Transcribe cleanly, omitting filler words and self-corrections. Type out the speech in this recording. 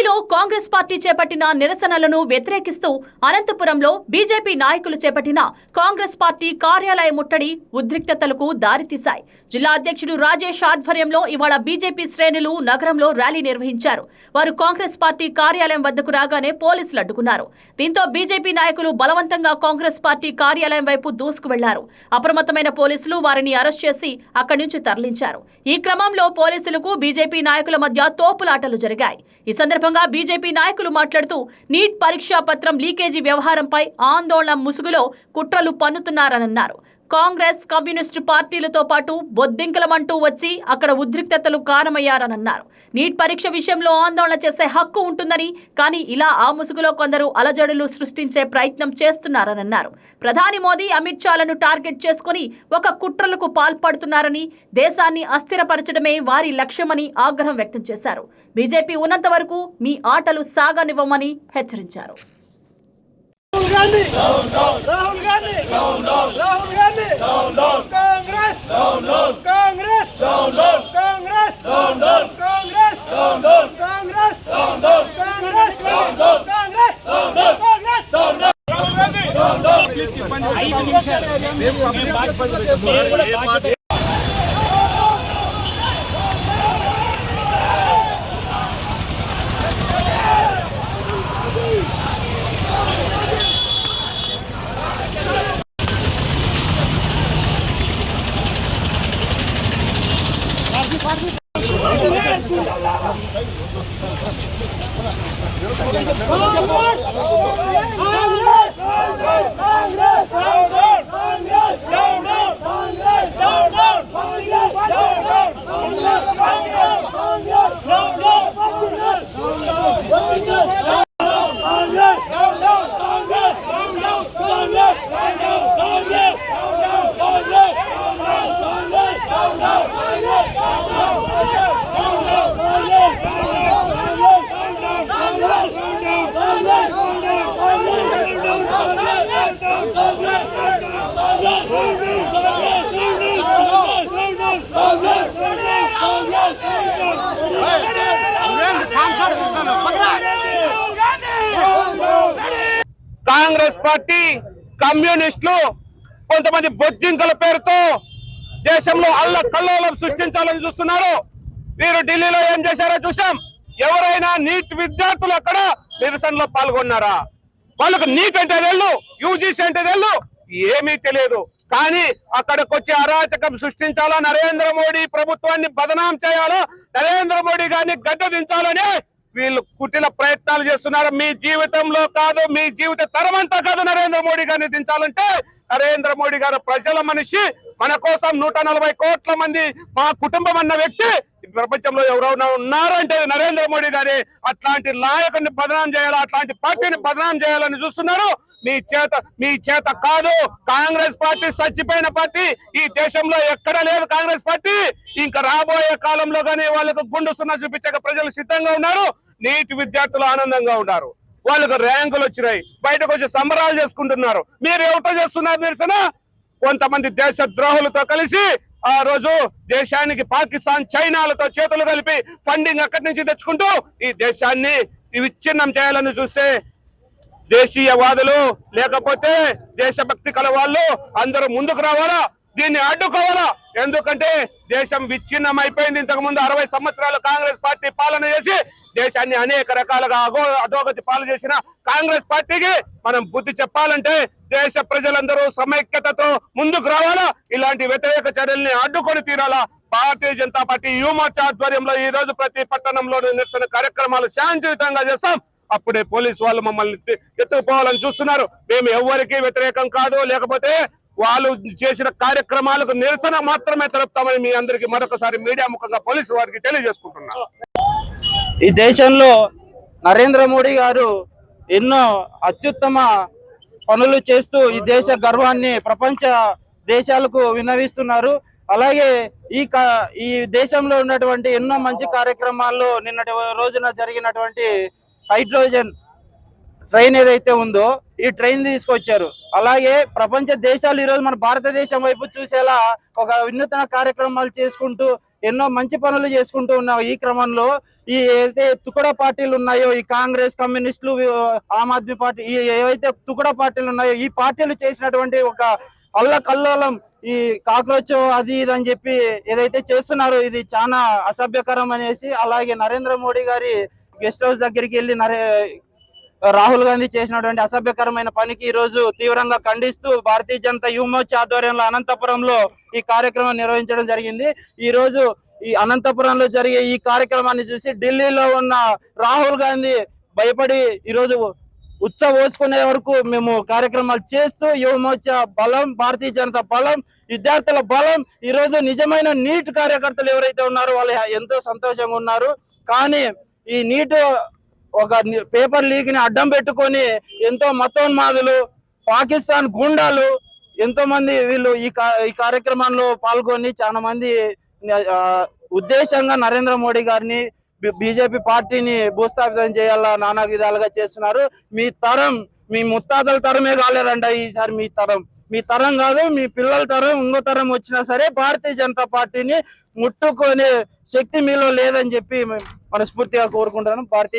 ఏపీలో కాంగ్రెస్ పార్టీ చేపట్టిన నిరసనలను వ్యతిరేకిస్తూ అనంతపురంలో బీజేపీ నాయకులు చేపట్టిన కాంగ్రెస్ పార్టీ కార్యాలయ ముట్టడి ఉద్రిక్తతలకు దారితీశాయి. జిల్లా అధ్యక్షుడు రాజేష్ ఆధ్వర్యంలో ఇవాళ బీజేపీ శ్రేణులు నగరంలో ర్యాలీ నిర్వహించారు. వారు కాంగ్రెస్ పార్టీ కార్యాలయం వద్దకు రాగానే పోలీసులు అడ్డుకున్నారు. దీంతో బీజేపీ నాయకులు బలవంతంగా కాంగ్రెస్ పార్టీ కార్యాలయం వైపు దూసుకు వెళ్లారు. అప్రమత్తమైన పోలీసులు వారిని అరెస్ట్ చేసి అక్కడి నుంచి తరలించారు. ఈ క్రమంలో పోలీసులకు బీజేపీ నాయకుల మధ్య తోపులాటలు జరిగాయి. ఈ సందర్భంగా బీజేపీ నాయకులు మాట్లాడుతూ నీట్ పరీక్షా పత్రం లీకేజీ వ్యవహారంపై ఆందోళన ముసుగులో కుట్రలు పన్నుతున్నారన్నారు. కాంగ్రెస్ కమ్యూనిస్టు పార్టీలతో పాటు బొద్దింకలమంటూ వచ్చి అక్కడ ఉద్రిక్తతలు కారణమయ్యారన్నారు. నీట్ పరీక్ష విషయంలో ఆందోళన చేసే హక్కు ఉంటుందని, కానీ ఇలా ఆ ముసుగులో కొందరు అలజడులు సృష్టించే ప్రయత్నం చేస్తున్నారన్నారు. ప్రధాని మోదీ అమిత్ షాలను టార్గెట్ చేసుకుని ఒక కుట్రలకు పాల్పడుతున్నారని, దేశాన్ని అస్థిరపరచడమే వారి లక్ష్యమని ఆగ్రహం వ్యక్తం చేశారు. బీజేపీ ఉన్నంత వరకు మీ ఆటలు సాగనివ్వమని హెచ్చరించారు. Rahul Gandhi, Congress, Congress, Congress, Congress, Congress party కమ్యూనిస్టులు కొంతమంది బొద్దింకల పేరుతో దేశంలో అల్లకల్లోలం సృష్టించాలని చూస్తున్నారు. వీరు ఢిల్లీలో ఏం చేశారో చూసాం. ఎవరైనా నీట్ విద్యార్థులు అక్కడ నిరసనలో పాల్గొన్నారా? వాళ్ళకు నీట్ అంటే తెలు, యూజీసీ అంటే తెలు, ఏమీ తెలియదు. కానీ అక్కడికి వచ్చి అరాచకం సృష్టించాలా, నరేంద్ర మోడీ ప్రభుత్వాన్ని బదనాం చేయాలా, నరేంద్ర మోడీ గారిని గద్దెదించాలని వీళ్ళు కుటిల ప్రయత్నాలు చేస్తున్నారు. మీ జీవితంలో కాదు, మీ జీవిత తరమంతా కాదు నరేంద్ర మోడీ గారిని దించాలంటే. నరేంద్ర మోడీ గారు ప్రజల మనిషి, మన కోసం 140 కోట్ల మంది మా కుటుంబం అన్న వ్యక్తి ప్రపంచంలో ఎవరైనా ఉన్నారంటే నరేంద్ర మోడీ గారి. అట్లాంటి నాయకుడిని బదనాం చేయాలా, అట్లాంటి పార్టీని బదనాం చేయాలని చూస్తున్నారు. మీ చేత కాదు. కాంగ్రెస్ పార్టీ చచ్చిపోయిన పార్టీ, ఈ దేశంలో ఎక్కడ లేదు కాంగ్రెస్ పార్టీ. ఇంకా రాబోయే కాలంలో గానీ వాళ్ళకు గుండు సున్నా చూపించక ప్రజలు సిద్ధంగా ఉన్నారు. నీటి విద్యార్థులు ఆనందంగా ఉన్నారు, వాళ్ళకు ర్యాంకులు వచ్చినాయి, బయటకు వచ్చి సంబరాలు చేసుకుంటున్నారు. మీరు ఏమిటో చేస్తున్నారు నిరసన? కొంతమంది దేశ ద్రోహులతో కలిసి ఆ రోజు దేశానికి పాకిస్తాన్, చైనాలతో చేతులు కలిపి ఫండింగ్ అక్కడి నుంచి తెచ్చుకుంటూ ఈ దేశాన్ని విచ్ఛిన్నం చేయాలని చూస్తే దేశీయవాదులు లేకపోతే దేశభక్తి కల వాళ్ళు అందరూ ముందుకు రావాలా, దీన్ని అడ్డుకోవాలా. ఎందుకంటే దేశం విచ్ఛిన్నం అయిపోయింది. ఇంతకు ముందు 60 సంవత్సరాలు కాంగ్రెస్ పార్టీ పాలన చేసి దేశాన్ని అనేక రకాలుగా అధోగతి పాలు చేసిన కాంగ్రెస్ పార్టీకి మనం బుద్ధి చెప్పాలంటే దేశ ప్రజలందరూ సమైక్యతతో ముందుకు రావాలా. ఇలాంటి వ్యతిరేక చర్యల్ని అడ్డుకొని తీరాలా. భారతీయ జనతా పార్టీ యువమోర్చా ఆధ్వర్యంలో ఈ రోజు ప్రతి పట్టణంలో నిరసన కార్యక్రమాలు శాంతియుతంగా చేస్తాం. అప్పుడే పోలీసు వాళ్ళు మమ్మల్ని ఎత్తుకుపోవాలని చూస్తున్నారు. మేము ఎవరికి వ్యతిరేకం కాదు, లేకపోతే వాళ్ళు చేసిన కార్యక్రమాలకు నిరసన మాత్రమే తెలుపుతామని మీ అందరికీ మరొకసారి మీడియా ముఖంగా పోలీసు వారికి తెలియజేసుకుంటున్నారు. ఈ దేశంలో నరేంద్ర మోడీ గారు ఎన్నో అత్యుత్తమ పనులు చేస్తూ ఈ దేశ గర్వాన్ని ప్రపంచ దేశాలకు విన్నవిస్తున్నారు. అలాగే ఈ దేశంలో ఉన్నటువంటి ఎన్నో మంచి కార్యక్రమాల్లో నిన్నటి రోజున జరిగినటువంటి హైడ్రోజన్ ట్రైన్ ఏదైతే ఉందో ఈ ట్రైన్ తీసుకొచ్చారు. అలాగే ప్రపంచ దేశాలు ఈరోజు మన భారతదేశం వైపు చూసేలా ఒక వినూత్న కార్యక్రమాలు చేసుకుంటూ ఎన్నో మంచి పనులు చేసుకుంటూ ఉన్నాం. ఈ క్రమంలో ఈ ఏదైతే తుకడా పార్టీలు ఉన్నాయో, ఈ కాంగ్రెస్, కమ్యూనిస్టులు, ఆమ్ ఆద్మీ పార్టీ, ఈ ఏవైతే తుకడా పార్టీలు ఉన్నాయో, ఈ పార్టీలు చేసినటువంటి ఒక అల్లకల్లోలం, ఈ కాక్రోచ్ అది ఇది అని చెప్పి ఏదైతే చేస్తున్నారో ఇది చాలా అసభ్యకరం అనేసి, అలాగే నరేంద్ర మోడీ గారి గెస్ట్ హౌస్ దగ్గరికి వెళ్ళి రాహుల్ గాంధీ చేసినటువంటి అసభ్యకరమైన పనికి ఈ రోజు తీవ్రంగా ఖండిస్తూ భారతీయ జనతా యువ మోర్చా ఆధ్వర్యంలో అనంతపురంలో ఈ కార్యక్రమం నిర్వహించడం జరిగింది. ఈ రోజు ఈ అనంతపురంలో జరిగే ఈ కార్యక్రమాన్ని చూసి ఢిల్లీలో ఉన్న రాహుల్ గాంధీ భయపడి ఈరోజు పోసుకునే వరకు మేము కార్యక్రమాలు చేస్తూ యువ మోర్చా బలం, భారతీయ జనతా బలం, విద్యార్థుల బలం, ఈ రోజు నిజమైన నీట్ కార్యకర్తలు ఎవరైతే ఉన్నారో వాళ్ళు ఎంతో సంతోషంగా ఉన్నారు. కానీ ఈ నీట్ ఒక పేపర్ లీక్ ని అడ్డం పెట్టుకొని ఎంతో మతోన్మాదులు, పాకిస్తాన్ గూండాలు ఎంతో మంది వీళ్ళు ఈ కార్యక్రమంలో పాల్గొని చాలా మంది ఉద్దేశంగా నరేంద్ర మోడీ గారిని, బీజేపీ పార్టీని భూస్థాపితం చేయాలా నానా విధాలుగా చేస్తున్నారు. మీ తరం, మీ ముత్తాతల తరమే కాలేదంట ఈసారి మీ తరం కాదు, మీ పిల్లల తరం, ఇంకో తరం వచ్చినా సరే భారతీయ జనతా పార్టీని ముట్టుకునే శక్తి మీలో లేదని చెప్పి మనస్ఫూర్తిగా కోరుకుంటాను. భారతీయ